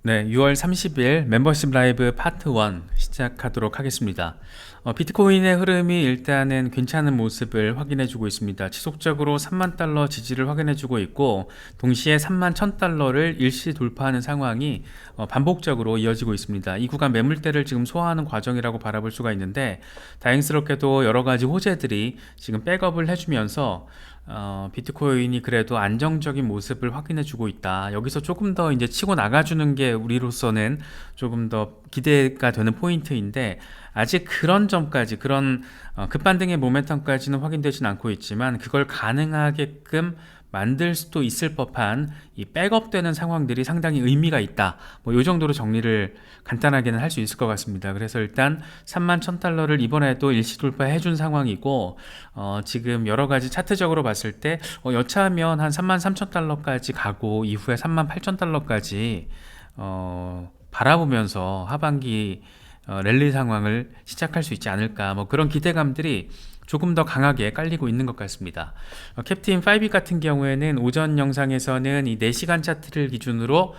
네, 6월 30일 멤버십 라이브 파트 1 시작하도록 하겠습니다. 비트코인의 흐름이 일단은 괜찮은 모습을 확인해주고 있습니다. 지속적으로 3만 달러 지지를 확인해주고 있고, 동시에 3만 1000달러를 일시 돌파하는 상황이 반복적으로 이어지고 있습니다. 이 구간 매물대를 지금 소화하는 과정이라고 바라볼 수가 있는데, 다행스럽게도 여러 가지 호재들이 지금 백업을 해주면서 비트코인이 그래도 안정적인 모습을 확인해주고 있다. 여기서 조금 더 이제 치고 나가주는 게 우리로서는 조금 더 기대가 되는 포인트인데, 아직 그런 점까지, 그런 급반등의 모멘텀까지는 확인되진 않고 있지만, 그걸 가능하게끔 만들 수도 있을 법한 이 백업되는 상황들이 상당히 의미가 있다. 뭐 이 정도로 정리를 간단하게는 할 수 있을 것 같습니다. 그래서 일단 3만 1000달러를 이번에도 일시 돌파해 준 상황이고, 지금 여러 가지 차트적으로 봤을 때 여차하면 한 3만 3000달러까지 가고, 이후에 3만 8000달러까지 바라보면서 하반기 랠리 상황을 시작할 수 있지 않을까, 뭐 그런 기대감들이 조금 더 강하게 깔리고 있는 것 같습니다. 캡틴 5 같은 경우에는 오전 영상에서는 이 4시간 차트를 기준으로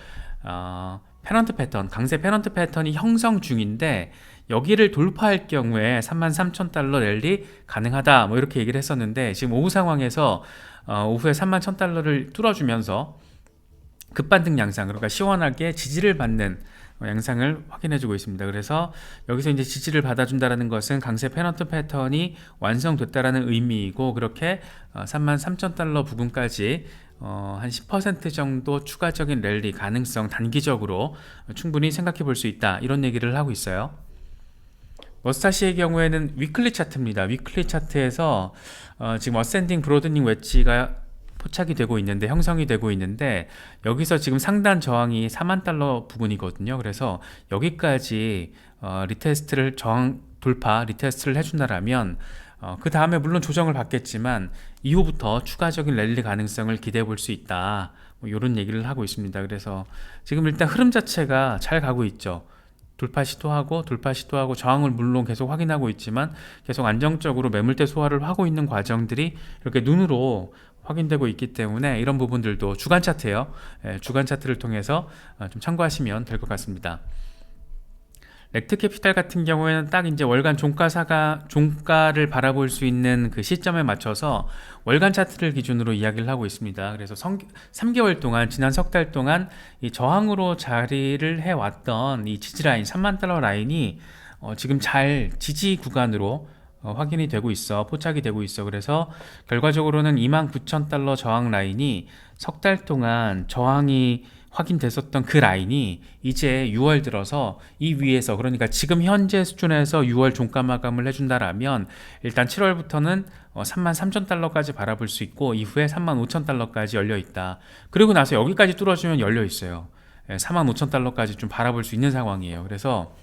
페넌트 패턴, 강세 페넌트 패턴이 형성 중인데, 여기를 돌파할 경우에 33,000달러 랠리 가능하다, 뭐 이렇게 얘기를 했었는데, 지금 오후 상황에서 오후에 31,000달러를 뚫어주면서 급반등 양상, 그러니까 시원하게 지지를 받는 양상을 확인해주고 있습니다. 그래서 여기서 이제 지지를 받아준다는 것은 강세 페넌트 패턴이 완성됐다라는 의미이고, 그렇게 33,000달러 부근까지 한 10% 정도 추가적인 랠리 가능성 단기적으로 충분히 생각해 볼 수 있다, 이런 얘기를 하고 있어요. 머스타시의 경우에는 위클리 차트입니다. 위클리 차트에서 지금 어센딩 브로드닝 웨지가 포착이 되고 있는데, 형성이 되고 있는데, 여기서 지금 상단 저항이 4만 달러 부분이거든요. 그래서 여기까지 리테스트를 저항 돌파 리테스트를 해준다라면, 그 다음에 물론 조정을 받겠지만 이후부터 추가적인 랠리 가능성을 기대해 볼 수 있다, 뭐 이런 얘기를 하고 있습니다. 그래서 지금 일단 흐름 자체가 잘 가고 있죠. 돌파 시도하고 저항을 물론 계속 확인하고 있지만, 계속 안정적으로 매물대 소화를 하고 있는 과정들이 이렇게 눈으로 확인되고 있기 때문에, 이런 부분들도 주간 차트예요. 주간 차트를 통해서 좀 참고하시면 될 것 같습니다. 렉트 캐피탈 같은 경우에는 딱 이제 월간 종가를 바라볼 수 있는 그 시점에 맞춰서 월간 차트를 기준으로 이야기를 하고 있습니다. 그래서 3개월 동안, 지난 석 달 동안 이 저항으로 자리를 해왔던 이 지지라인, 3만 달러 라인이 지금 잘 지지 구간으로 확인이 되고 있어, 포착이 되고 있어. 그래서 결과적으로는 29,000달러 저항 라인이 석 달 동안 저항이 확인됐었던 그 라인이 이제 6월 들어서 이 위에서, 그러니까 지금 현재 수준에서 6월 종가 마감을 해준다라면, 일단 7월부터는 33,000달러까지 바라볼 수 있고, 이후에 35,000달러까지 열려 있다. 그리고 나서 여기까지 뚫어주면 열려 있어요. 45,000달러까지 좀 바라볼 수 있는 상황이에요. 그래서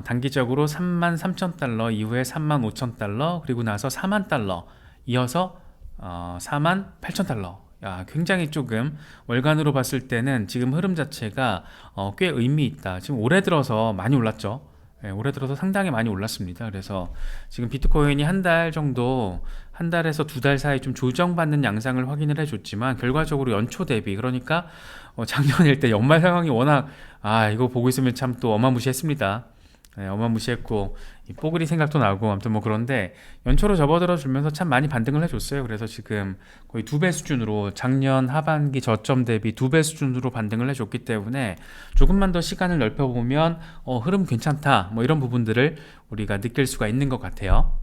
단기적으로 33,000달러, 이후에 35,000달러, 그리고 나서 4만 달러, 이어서 48,000달러. 굉장히 조금 월간으로 봤을 때는 지금 흐름 자체가 꽤 의미 있다. 지금 올해 들어서 많이 올랐죠. 올해 들어서 상당히 많이 올랐습니다. 그래서 지금 비트코인이 한 달 정도, 한 달에서 두 달 사이 좀 조정받는 양상을 확인을 해줬지만, 결과적으로 연초 대비, 그러니까 작년일 때 연말 상황이 워낙, 이거 보고 있으면 참 또 어마무시했습니다. 어마무시했고, 이 뽀글이 생각도 나고, 아무튼 뭐 그런데 연초로 접어들어 주면서 참 많이 반등을 해줬어요. 그래서 지금 거의 2배 수준으로, 작년 하반기 저점 대비 2배 수준으로 반등을 해줬기 때문에, 조금만 더 시간을 넓혀보면 흐름 괜찮다, 뭐 이런 부분들을 우리가 느낄 수가 있는 것 같아요.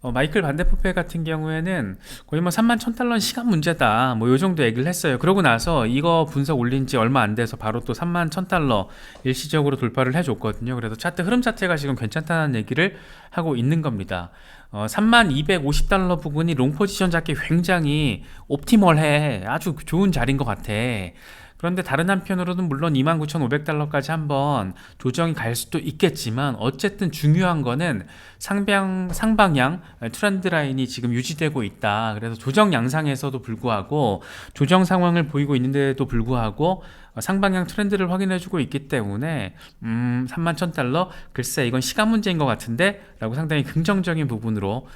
마이클 반데포페 같은 경우에는 거의 뭐 3만 1000달러는 시간 문제다, 뭐 요 정도 얘기를 했어요. 그러고 나서 이거 분석 올린 지 얼마 안 돼서 바로 또 3만 1000달러 일시적으로 돌파를 해줬거든요. 그래서 차트 흐름 자체가 지금 괜찮다는 얘기를 하고 있는 겁니다. 3만 250달러 부분이 롱 포지션 잡기 굉장히 옵티멀해, 아주 좋은 자리인 것 같아. 그런데 다른 한편으로는 물론 29,500달러까지 한번 조정이 갈 수도 있겠지만, 어쨌든 중요한 거는 상방향 트렌드 라인이 지금 유지되고 있다. 그래서 조정 양상에서도 불구하고, 조정 상황을 보이고 있는데도 불구하고 상방향 트렌드를 확인해주고 있기 때문에 31,000달러, 글쎄 이건 시간 문제인 것 같은데 라고 상당히 긍정적인 부분으로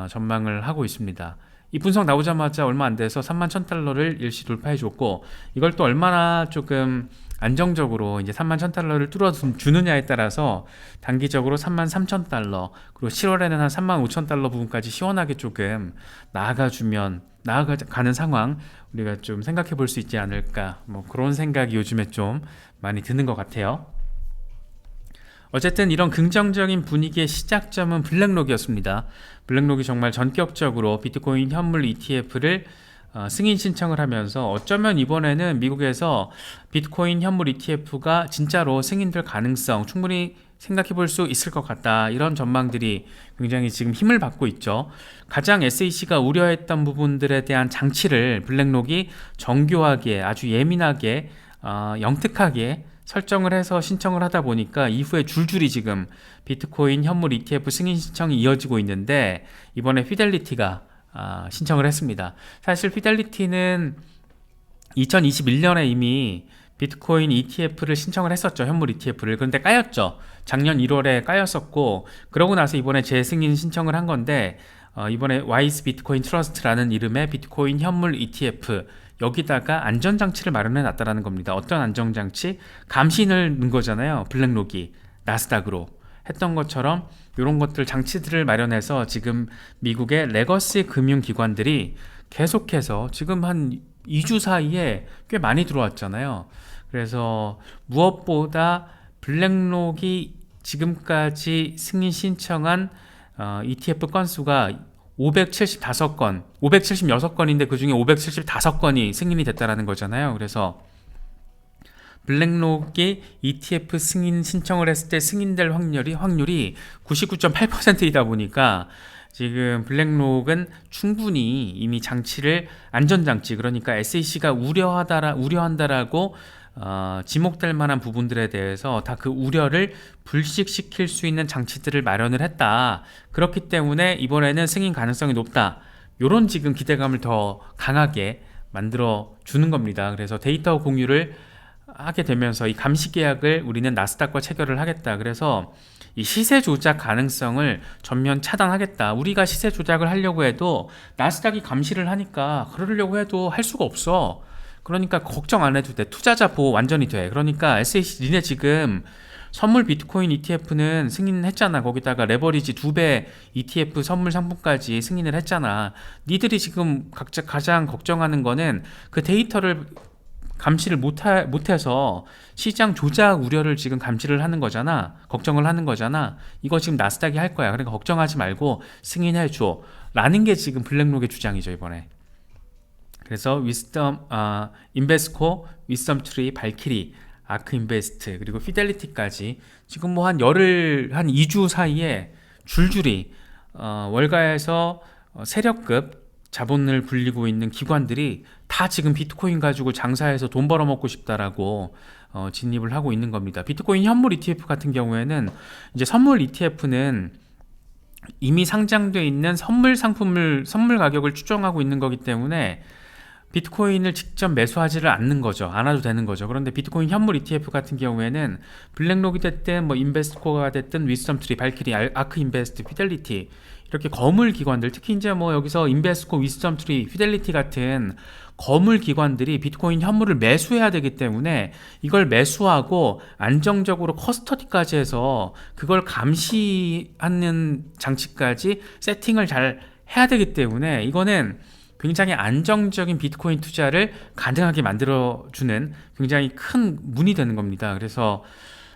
전망을 하고 있습니다. 이 분석 나오자마자 얼마 안 돼서 31,000달러를 일시 돌파해 줬고, 이걸 또 얼마나 조금 안정적으로 이제 31,000달러를 뚫어주느냐에 따라서 단기적으로 33,000달러, 그리고 7월에는 한 35,000달러 부분까지 시원하게 조금 나아가는 상황 우리가 좀 생각해 볼 수 있지 않을까, 뭐 그런 생각이 요즘에 좀 많이 드는 것 같아요. 어쨌든 이런 긍정적인 분위기의 시작점은 블랙록이었습니다. 블랙록이 정말 전격적으로 비트코인 현물 ETF를 승인 신청을 하면서 어쩌면 이번에는 미국에서 비트코인 현물 ETF가 진짜로 승인될 가능성 충분히 생각해 볼 수 있을 것 같다, 이런 전망들이 굉장히 지금 힘을 받고 있죠. 가장 SEC가 우려했던 부분들에 대한 장치를 블랙록이 정교하게, 아주 예민하게, 영특하게 설정을 해서 신청을 하다 보니까 이후에 줄줄이 지금 비트코인 현물 ETF 승인 신청이 이어지고 있는데, 이번에 피델리티가 신청을 했습니다. 사실 피델리티는 2021년에 이미 비트코인 ETF를 신청을 했었죠. 현물 ETF를. 그런데 까였죠. 작년 1월에 까였었고, 그러고 나서 이번에 재승인 신청을 한 건데, 이번에 와이스 비트코인 트러스트라는 이름의 비트코인 현물 ETF, 여기다가 안전장치를 마련해 놨다라는 겁니다. 어떤 안전장치? 감신을 넣은 거잖아요. 블랙록이 나스닥으로 했던 것처럼 이런 것들, 장치들을 마련해서 지금 미국의 레거시 금융기관들이 계속해서 지금 한 2주 사이에 꽤 많이 들어왔잖아요. 그래서 무엇보다 블랙록이 지금까지 승인 신청한 ETF 건수가 576건인데 그 중에 575건이 승인이 됐다라는 거잖아요. 그래서 블랙록이 ETF 승인 신청을 했을 때 승인될 확률이 99.8%이다 보니까 지금 블랙록은 충분히 이미 안전장치, 그러니까 SEC가 우려한다라고 지목될 만한 부분들에 대해서 다 그 우려를 불식시킬 수 있는 장치들을 마련을 했다. 그렇기 때문에 이번에는 승인 가능성이 높다, 요런 지금 기대감을 더 강하게 만들어 주는 겁니다. 그래서 데이터 공유를 하게 되면서 이 감시 계약을 우리는 나스닥과 체결을 하겠다. 그래서 이 시세 조작 가능성을 전면 차단하겠다. 우리가 시세 조작을 하려고 해도 나스닥이 감시를 하니까 그러려고 해도 할 수가 없어. 그러니까 걱정 안 해도 돼. 투자자 보호 완전히 돼. 그러니까 SEC 니네 지금 선물 비트코인 ETF는 승인했잖아. 거기다가 레버리지 2배 ETF 선물 상품까지 승인을 했잖아. 니들이 지금 가장 걱정하는 거는 그 데이터를 감시를 못해서 시장 조작 우려를 지금 감시를 하는 거잖아. 걱정을 하는 거잖아. 이거 지금 나스닥이 할 거야. 그러니까 걱정하지 말고 승인해줘 라는 게 지금 블랙록의 주장이죠, 이번에. 그래서 인베스코, 위썸트리, 발키리, 아크인베스트, 그리고 피델리티까지 지금 뭐 한 2주 사이에 줄줄이 월가에서 세력급 자본을 불리고 있는 기관들이 다 지금 비트코인 가지고 장사해서 돈 벌어먹고 싶다라고 진입을 하고 있는 겁니다. 비트코인 현물 ETF 같은 경우에는 이제 선물 ETF는 이미 상장되어 있는 선물 가격을 추정하고 있는 거기 때문에 비트코인을 직접 매수하지를 않아도 되는 거죠. 그런데 비트코인 현물 ETF 같은 경우에는 블랙록이 됐든 뭐 인베스코가 됐든 위썸트리, 발키리, 아크인베스트, 피델리티, 이렇게 거물 기관들, 특히 이제 뭐 여기서 인베스코, 위썸트리, 피델리티 같은 거물 기관들이 비트코인 현물을 매수해야 되기 때문에 이걸 매수하고 안정적으로 커스터디까지 해서 그걸 감시하는 장치까지 세팅을 잘 해야 되기 때문에 이거는 굉장히 안정적인 비트코인 투자를 가능하게 만들어주는 굉장히 큰 문이 되는 겁니다. 그래서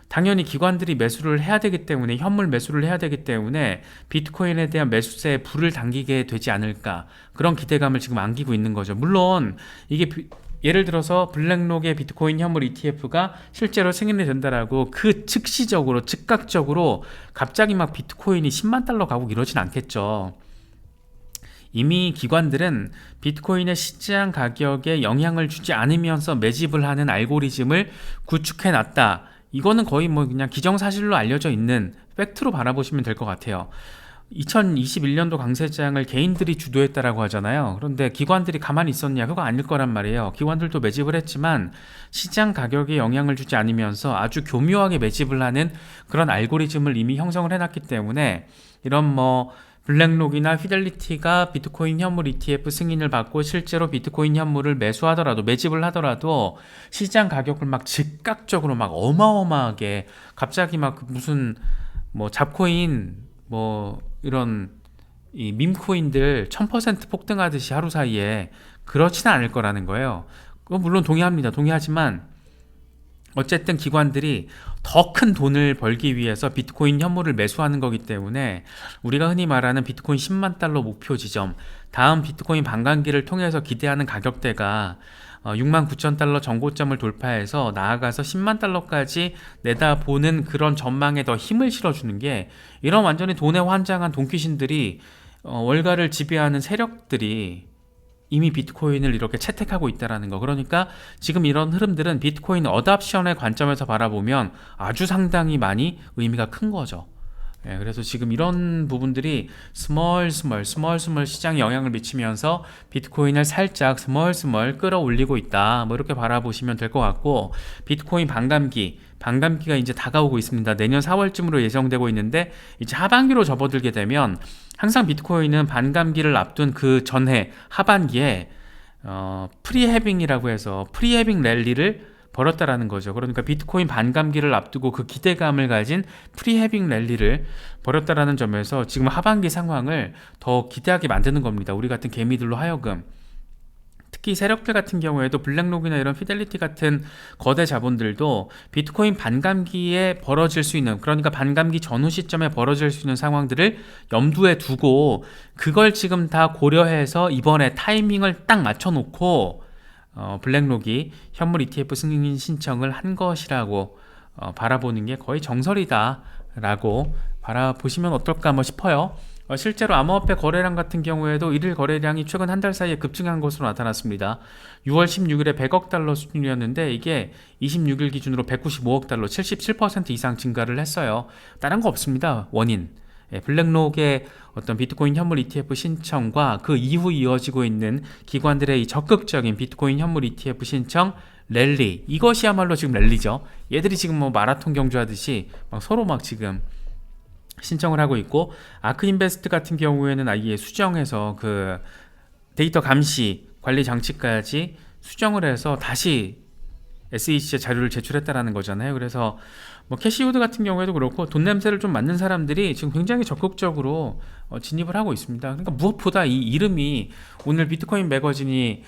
당연히 기관들이 매수를 해야 되기 때문에, 현물 매수를 해야 되기 때문에 비트코인에 대한 매수세에 불을 당기게 되지 않을까, 그런 기대감을 지금 안기고 있는 거죠. 물론 이게 예를 들어서 블랙록의 비트코인 현물 ETF가 실제로 승인이 된다라고 그 즉각적으로 갑자기 막 비트코인이 10만 달러 가고 이러진 않겠죠. 이미 기관들은 비트코인의 시장 가격에 영향을 주지 않으면서 매집을 하는 알고리즘을 구축해 놨다. 이거는 거의 뭐 그냥 기정사실로 알려져 있는 팩트로 바라보시면 될 것 같아요. 2021년도 강세장을 개인들이 주도했다라고 하잖아요. 그런데 기관들이 가만히 있었냐? 그거 아닐 거란 말이에요. 기관들도 매집을 했지만 시장 가격에 영향을 주지 않으면서 아주 교묘하게 매집을 하는 그런 알고리즘을 이미 형성을 해놨기 때문에 이런 뭐 블랙록이나 피델리티가 비트코인 현물 ETF 승인을 받고 실제로 비트코인 현물을 매수하더라도 매집을 하더라도 시장 가격을 막 즉각적으로 막 어마어마하게 갑자기 막 무슨 뭐 잡코인 뭐 이런 이 밈코인들 1000% 폭등하듯이 하루 사이에 그렇지는 않을 거라는 거예요. 물론 동의합니다. 동의하지만 어쨌든 기관들이 더 큰 돈을 벌기 위해서 비트코인 현물을 매수하는 거기 때문에 우리가 흔히 말하는 비트코인 10만 달러 목표 지점, 다음 비트코인 반감기를 통해서 기대하는 가격대가 6만 9천 달러 정고점을 돌파해서 나아가서 10만 달러까지 내다보는 그런 전망에 더 힘을 실어주는 게, 이런 완전히 돈에 환장한 돈귀신들이 월가를 지배하는 세력들이 이미 비트코인을 이렇게 채택하고 있다는 거. 그러니까 지금 이런 흐름들은 비트코인 어답션의 관점에서 바라보면 아주 상당히 많이 의미가 큰 거죠. 그래서 지금 이런 부분들이 스멀 시장에 영향을 미치면서 비트코인을 살짝 스멀 끌어올리고 있다, 뭐 이렇게 바라보시면 될 것 같고, 비트코인 반감기가 이제 다가오고 있습니다. 내년 4월쯤으로 예정되고 있는데 이제 하반기로 접어들게 되면, 항상 비트코인은 반감기를 앞둔 그 전해 하반기에 프리해빙이라고 해서 프리해빙 랠리를 벌였다라는 거죠. 그러니까 비트코인 반감기를 앞두고 그 기대감을 가진 프리해빙 랠리를 벌였다라는 점에서 지금 하반기 상황을 더 기대하게 만드는 겁니다. 우리 같은 개미들로 하여금. 특히 세력들 같은 경우에도 블랙록이나 이런 피델리티 같은 거대 자본들도 비트코인 반감기에 벌어질 수 있는, 그러니까 반감기 전후 시점에 벌어질 수 있는 상황들을 염두에 두고 그걸 지금 다 고려해서 이번에 타이밍을 딱 맞춰놓고 블랙록이 현물 ETF 승인 신청을 한 것이라고 바라보는 게 거의 정설이다 라고 바라보시면 어떨까 싶어요. 실제로 암호화폐 거래량 같은 경우에도 일일 거래량이 최근 한 달 사이에 급증한 것으로 나타났습니다. 6월 16일에 100억 달러 수준이었는데 이게 26일 기준으로 195억 달러, 77% 이상 증가를 했어요. 다른 거 없습니다. 원인. 블랙록의 어떤 비트코인 현물 ETF 신청과 그 이후 이어지고 있는 기관들의 이 적극적인 비트코인 현물 ETF 신청 랠리, 이것이야말로 지금 랠리죠. 얘들이 지금 뭐 마라톤 경주하듯이 막 서로 막 지금 신청을 하고 있고, 아크인베스트 같은 경우에는 아예 수정해서 그 데이터 감시 관리 장치까지 수정을 해서 다시 SEC 자료를 제출했다라는 거잖아요. 그래서 뭐 캐시우드 같은 경우에도 그렇고 돈 냄새를 좀 맡는 사람들이 지금 굉장히 적극적으로 진입을 하고 있습니다. 그러니까 무엇보다 이 이름이, 오늘 비트코인 매거진이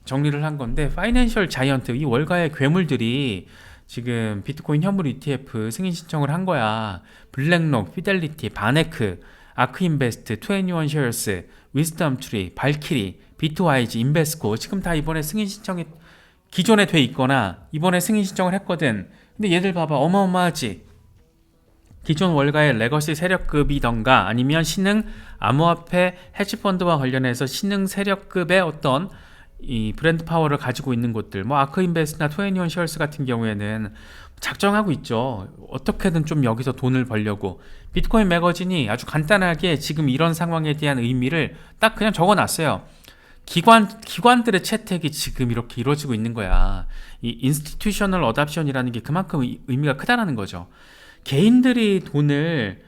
정리를 한 건데, 파이낸셜 자이언트, 이 월가의 괴물들이 지금 비트코인 현물 ETF 승인 신청을 한 거야. 블랙록, 피델리티, 바네크, 아크인베스트, 21쉐어스, 위스덤트리, 발키리, 비트와이즈, 인베스코, 지금 다 이번에 승인 신청이 기존에 돼 있거나 이번에 승인 신청을 했거든. 근데 얘들 봐봐, 어마어마하지. 기존 월가의 레거시 세력급이던가 아니면 신흥 암호화폐 헤지펀드와 관련해서 신흥 세력급의 어떤 이 브랜드 파워를 가지고 있는 곳들, 뭐 아크인베스트나 21쉐어스 같은 경우에는 작정하고 있죠. 어떻게든 좀 여기서 돈을 벌려고. 비트코인 매거진이 아주 간단하게 지금 이런 상황에 대한 의미를 딱 그냥 적어놨어요. 기관들의 채택이 지금 이렇게 이루어지고 있는 거야. 이 인스티튜셔널 어답션이라는 게 그만큼 의미가 크다라는 거죠. 개인들이 돈을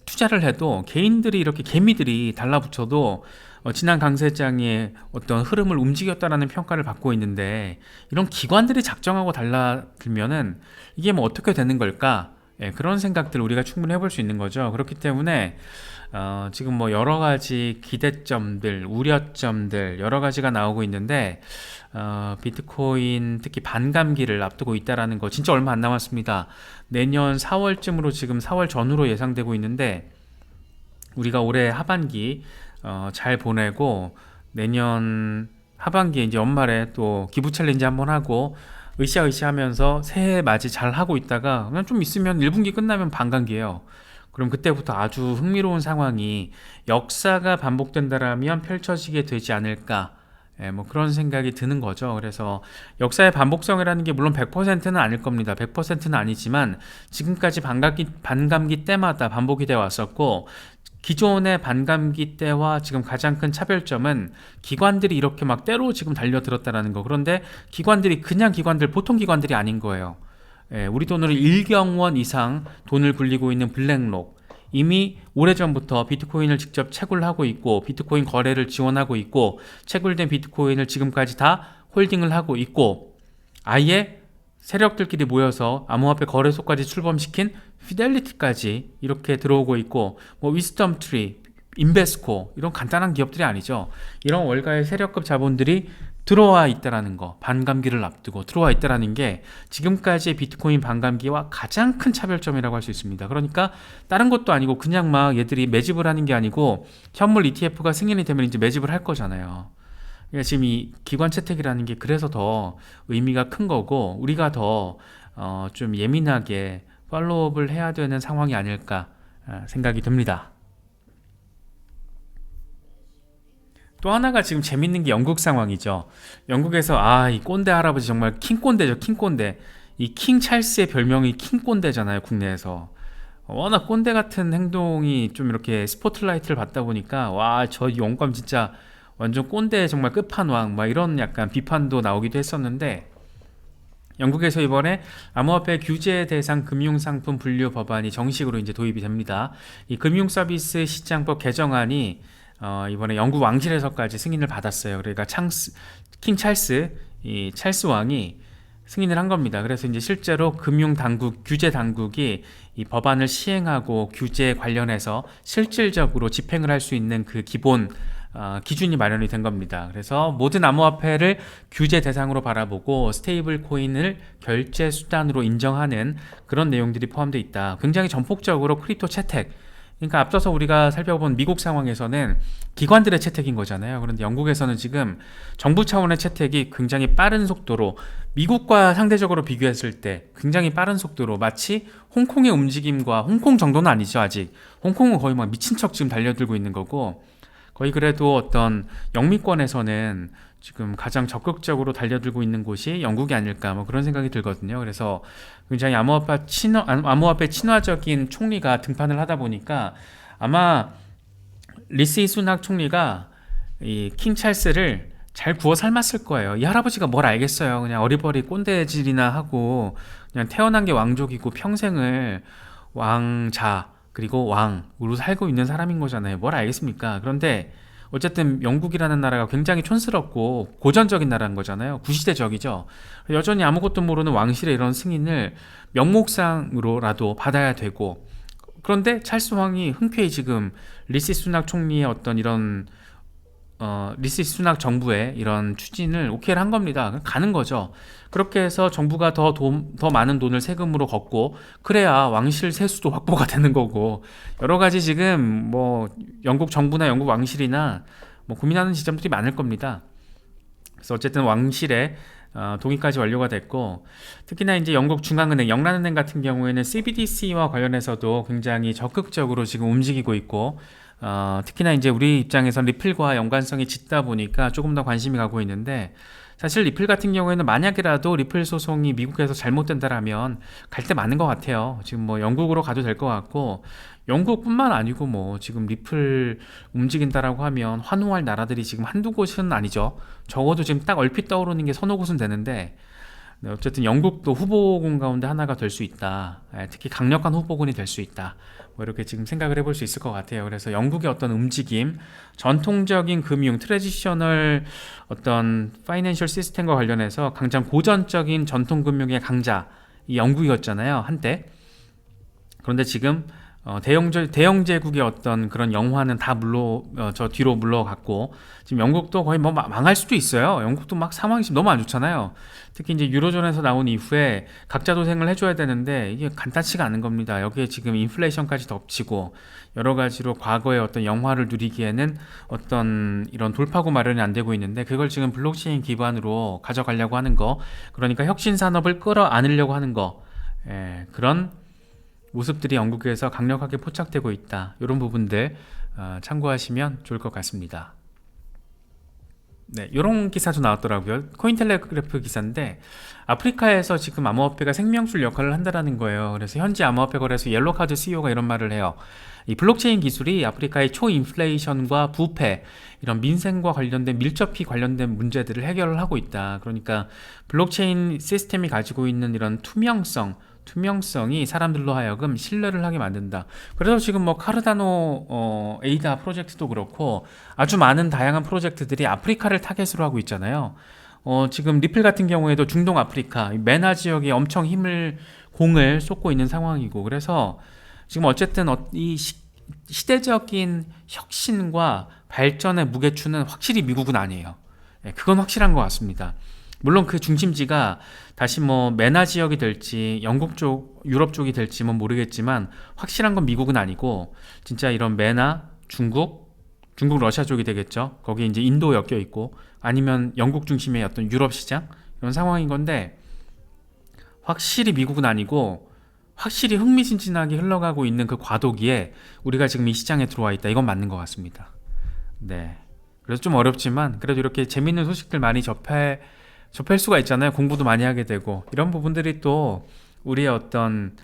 투자를 해도, 개인들이 이렇게 개미들이 달라붙어도 지난 강세장의 어떤 흐름을 움직였다라는 평가를 받고 있는데, 이런 기관들이 작정하고 달라들면은 이게 뭐 어떻게 되는 걸까? 그런 생각들 우리가 충분히 해볼 수 있는 거죠. 그렇기 때문에 지금 뭐 여러 가지 기대점들, 우려점들 여러 가지가 나오고 있는데, 비트코인 특히 반감기를 앞두고 있다라는 거 진짜 얼마 안 남았습니다. 내년 4월쯤으로, 지금 4월 전후로 예상되고 있는데, 우리가 올해 하반기 잘 보내고 내년 하반기에 이제 연말에 또 기부 챌린지 한번 하고 으쌰으쌰 하면서 새해 맞이 잘 하고 있다가 그냥 좀 있으면 1분기 끝나면 반감기예요. 그럼 그때부터 아주 흥미로운 상황이 역사가 반복된다라면 펼쳐지게 되지 않을까, 뭐 그런 생각이 드는 거죠. 그래서 역사의 반복성이라는 게 물론 100%는 아닐 겁니다. 100%는 아니지만 지금까지 반감기 때마다 반복이 되어 왔었고, 기존의 반감기 때와 지금 가장 큰 차별점은 기관들이 이렇게 막 때로 지금 달려들었다는 거. 그런데 기관들이 그냥 기관들, 보통 기관들이 아닌 거예요. 우리 돈으로 1경원 이상 돈을 굴리고 있는 블랙록, 이미 오래전부터 비트코인을 직접 채굴을 하고 있고 비트코인 거래를 지원하고 있고 채굴된 비트코인을 지금까지 다 홀딩을 하고 있고 아예 세력들끼리 모여서 암호화폐 거래소까지 출범시킨 피델리티까지 이렇게 들어오고 있고 뭐 위스덤 트리, 인베스코 이런 간단한 기업들이 아니죠. 이런 월가의 세력급 자본들이 들어와 있다라는 거, 반감기를 앞두고 들어와 있다라는 게 지금까지의 비트코인 반감기와 가장 큰 차별점이라고 할 수 있습니다. 그러니까 다른 것도 아니고 그냥 막 얘들이 매집을 하는 게 아니고 현물 ETF가 승인이 되면 이제 매집을 할 거잖아요. 그러니까 지금 이 기관 채택이라는 게 그래서 더 의미가 큰 거고 우리가 더 좀 예민하게 팔로우업을 해야 되는 상황이 아닐까 생각이 듭니다. 또 하나가 지금 재밌는 게 영국 상황이죠. 영국에서 이 꼰대 할아버지 정말 킹꼰대죠. 킹꼰대. 이 킹 찰스의 별명이 킹꼰대잖아요. 국내에서. 워낙 꼰대 같은 행동이 좀 이렇게 스포트라이트를 받다 보니까 와, 저 영감 진짜 완전 꼰대 정말 끝판왕 막 이런 약간 비판도 나오기도 했었는데 영국에서 이번에 암호화폐 규제 대상 금융상품 분류 법안이 정식으로 이제 도입이 됩니다. 이 금융서비스 시장법 개정안이 이번에 영국 왕실에서까지 승인을 받았어요. 그러니까 킹 찰스, 이 찰스 왕이 승인을 한 겁니다. 그래서 이제 실제로 금융 당국, 규제 당국이 이 법안을 시행하고 규제 관련해서 실질적으로 집행을 할 수 있는 그 기본 기준이 마련이 된 겁니다. 그래서 모든 암호화폐를 규제 대상으로 바라보고 스테이블 코인을 결제 수단으로 인정하는 그런 내용들이 포함되어 있다. 굉장히 전폭적으로 크립토 채택, 그러니까 앞서서 우리가 살펴본 미국 상황에서는 기관들의 채택인 거잖아요. 그런데 영국에서는 지금 정부 차원의 채택이 굉장히 빠른 속도로 미국과 상대적으로 비교했을 때 굉장히 빠른 속도로 마치 홍콩의 움직임과 홍콩 정도는 아니죠 아직. 홍콩은 거의 막 미친 척 지금 달려들고 있는 거고 거의 그래도 어떤 영미권에서는 지금 가장 적극적으로 달려들고 있는 곳이 영국이 아닐까 뭐 그런 생각이 들거든요. 그래서 굉장히 암호화폐 친화적인 총리가 등판을 하다 보니까 아마 리시 수낙 총리가 이 킹 찰스를 잘 구워 삶았을 거예요. 이 할아버지가 뭘 알겠어요. 그냥 어리버리 꼰대질이나 하고 그냥 태어난 게 왕족이고 평생을 왕자 그리고 왕으로 살고 있는 사람인 거잖아요. 뭘 알겠습니까? 그런데 어쨌든 영국이라는 나라가 굉장히 촌스럽고 고전적인 나라인 거잖아요. 구시대적이죠. 여전히 아무것도 모르는 왕실의 이런 승인을 명목상으로라도 받아야 되고 그런데 찰스 왕이 흔쾌히 지금 리시 수낙 총리의 어떤 이런 리시 수낙 정부의 이런 추진을 오케이를 한 겁니다. 가는 거죠. 그렇게 해서 정부가 더 많은 돈을 세금으로 걷고 그래야 왕실 세수도 확보가 되는 거고 여러 가지 지금 뭐 영국 정부나 영국 왕실이나 뭐 고민하는 지점들이 많을 겁니다. 그래서 어쨌든 왕실의 동의까지 완료가 됐고 특히나 이제 영국 중앙은행, 영란은행 같은 경우에는 CBDC와 관련해서도 굉장히 적극적으로 지금 움직이고 있고 특히나 이제 우리 입장에선 리플과 연관성이 짙다 보니까 조금 더 관심이 가고 있는데 사실 리플 같은 경우에는 만약이라도 리플 소송이 미국에서 잘못된다라면 갈 데 많은 것 같아요. 지금 뭐 영국으로 가도 될 것 같고 영국뿐만 아니고 뭐 지금 리플 움직인다라고 하면 환호할 나라들이 지금 한두 곳은 아니죠. 적어도 지금 딱 얼핏 떠오르는 게 서너 곳은 되는데 네, 어쨌든 영국도 후보군 가운데 하나가 될 수 있다. 특히 강력한 후보군이 될 수 있다. 뭐 이렇게 지금 생각을 해볼 수 있을 것 같아요. 그래서 영국의 어떤 움직임, 전통적인 금융, 트레디셔널 어떤 파이낸셜 시스템과 관련해서 가장 고전적인 전통 금융의 강자, 이 영국이었잖아요, 한때. 그런데 지금 대영제국의 어떤 그런 영화는 다 저 뒤로 물러갔고 지금 영국도 거의 뭐 망할 수도 있어요. 영국도 막 상황이 지금 너무 안 좋잖아요. 특히 이제 유로존에서 나온 이후에 각자 도생을 해줘야 되는데 이게 간단치가 않은 겁니다. 여기에 지금 인플레이션까지 덮치고 여러 가지로 과거의 어떤 영화를 누리기에는 어떤 이런 돌파구 마련이 안 되고 있는데 그걸 지금 블록체인 기반으로 가져가려고 하는 거, 그러니까 혁신 산업을 끌어안으려고 하는 거, 그런 모습들이 영국에서 강력하게 포착되고 있다. 이런 부분들 참고하시면 좋을 것 같습니다. 네, 이런 기사도 나왔더라고요. 코인텔레그래프 기사인데 아프리카에서 지금 암호화폐가 생명줄 역할을 한다는 거예요. 그래서 현지 암호화폐 거래소 옐로카드 CEO가 이런 말을 해요. 이 블록체인 기술이 아프리카의 초인플레이션과 부패, 이런 민생과 관련된 밀접히 관련된 문제들을 해결을 하고 있다. 그러니까 블록체인 시스템이 가지고 있는 이런 투명성, 투명성이 사람들로 하여금 신뢰를 하게 만든다. 그래서 지금 뭐 카르다노 에이다 프로젝트도 그렇고 아주 많은 다양한 프로젝트들이 아프리카를 타겟으로 하고 있잖아요. 지금 리플 같은 경우에도 중동 아프리카 메나 지역에 엄청 공을 쏟고 있는 상황이고, 그래서 지금 어쨌든 이 시대적인 혁신과 발전의 무게추는 확실히 미국은 아니에요. 예, 그건 확실한 것 같습니다. 물론 그 중심지가 다시 뭐 메나 지역이 될지 영국 쪽, 유럽 쪽이 될지 뭐 모르겠지만 확실한 건 미국은 아니고 진짜 이런 메나, 중국 러시아 쪽이 되겠죠. 거기 이제 인도 엮여 있고 아니면 영국 중심의 어떤 유럽 시장 이런 상황인 건데, 확실히 미국은 아니고 확실히 흥미진진하게 흘러가고 있는 그 과도기에 우리가 지금 이 시장에 들어와 있다. 이건 맞는 것 같습니다. 네. 그래서 좀 어렵지만 그래도 이렇게 재밌는 소식들 많이 접할 수가 있잖아요. 공부도 많이 하게 되고 이런 부분들이 또 우리의 어떤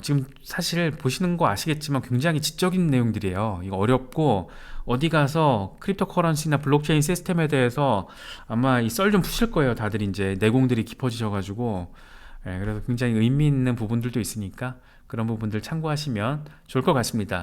지금 사실 보시는 거 아시겠지만 굉장히 지적인 내용들이에요. 이거 어렵고 어디 가서 크립토 커런시나 블록체인 시스템에 대해서 아마 이 썰 좀 푸실 거예요. 다들 이제 내공들이 깊어지셔가지고. 그래서 굉장히 의미 있는 부분들도 있으니까 그런 부분들 참고하시면 좋을 것 같습니다.